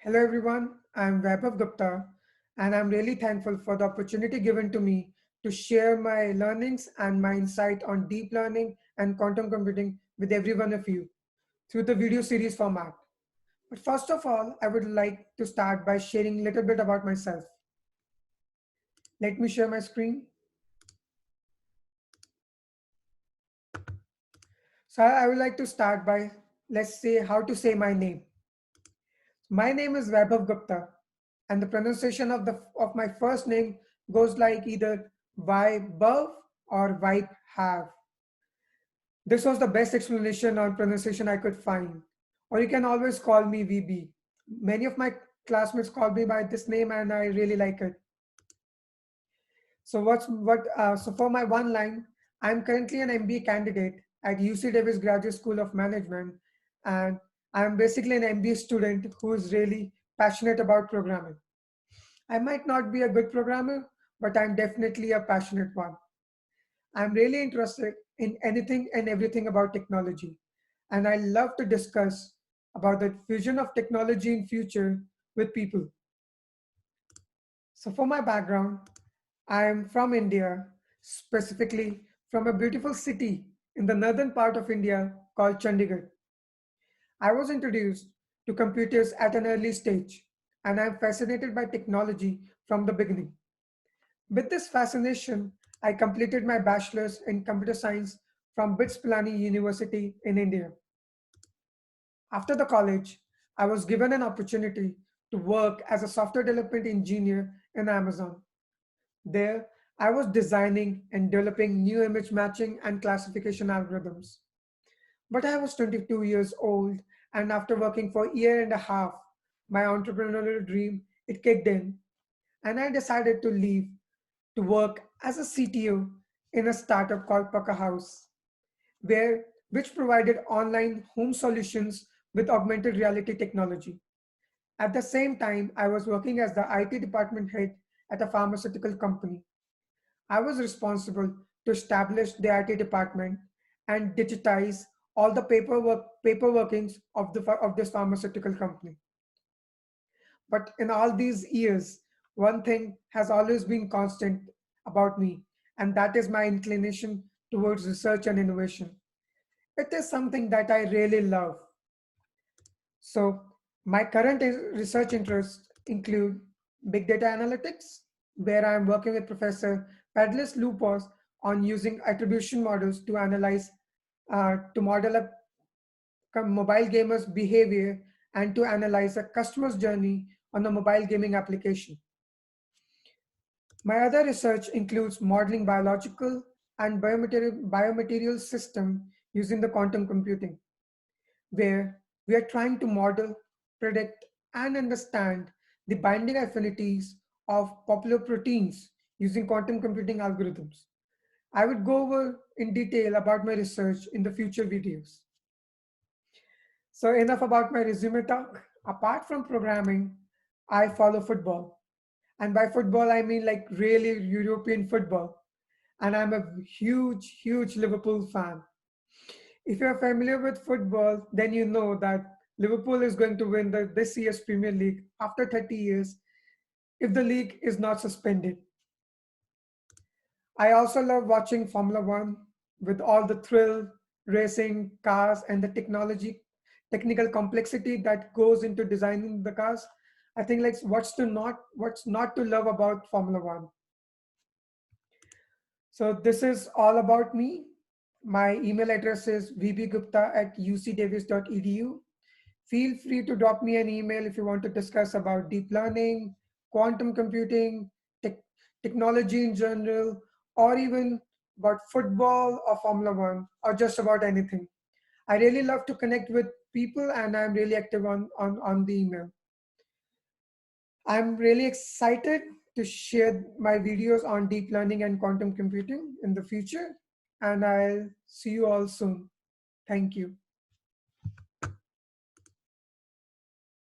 Hello everyone, I'm Vaibhav Gupta and I'm really thankful for the opportunity given to me to share my learnings and my insight on deep learning and quantum computing with every one of you through the video series format. But first of all, I would like to start by sharing a little bit about myself. Let me share my screen. So I would like to start by, let's say, how to say my name. My name is Vaibhav Gupta, and the pronunciation of my first name goes like either Vaibhav or Vaibhav. This was the best explanation on pronunciation I could find. Or you can always call me VB. Many of my classmates call me by this name, and I really like it. So for my one line, I'm currently an MBA candidate at UC Davis Graduate School of Management, and I'm basically an MBA student who is really passionate about programming. I might not be a good programmer, but I'm definitely a passionate one. I'm really interested in anything and everything about technology, and I love to discuss about the fusion of technology in future with people. So for my background, I am from India, specifically from a beautiful city in the northern part of India called Chandigarh. I was introduced to computers at an early stage, and I'm fascinated by technology from the beginning. With this fascination, I completed my bachelor's in computer science from BITS Pilani University in India. After the college, I was given an opportunity to work as a software development engineer in Amazon. There, I was designing and developing new image matching and classification algorithms. But I was 22 years old, and after working for a year and a half, my entrepreneurial dream it kicked in, and I decided to leave to work as a CTO in a startup called Paka House, which provided online home solutions with augmented reality technology. At the same time, I was working as the IT department head at a pharmaceutical company. I was responsible to establish the IT department and digitize all the paperworkings of this pharmaceutical company. But in all these years, one thing has always been constant about me, and that is my inclination towards research and innovation. It is something that I really love. So, my current research interests include big data analytics, where I am working with Professor Padlis Lupos on using attribution models to to model a mobile gamer's behavior and to analyze a customer's journey on a mobile gaming application. My other research includes modeling biological and biomaterial system using the quantum computing, where we are trying to model, predict, and understand the binding affinities of popular proteins using quantum computing algorithms. I would go over in detail about my research in the future videos. So enough about my resume talk. Apart from programming, I follow football. And by football, I mean like really European football. And I'm a huge Liverpool fan. If you're familiar with football, then you know that Liverpool is going to win this year's Premier League after 30 years if the league is not suspended. I also love watching Formula One with all the thrill, racing, cars, and the technical complexity that goes into designing the cars. I think like what's not to love about Formula One. So this is all about me. My email address is vbgupta@ucdavis.edu. Feel free to drop me an email if you want to discuss about deep learning, quantum computing, tech, technology in general, or even about football or Formula One, or just about anything. I really love to connect with people and I'm really active on the email. I'm really excited to share my videos on deep learning and quantum computing in the future, and I'll see you all soon. Thank you.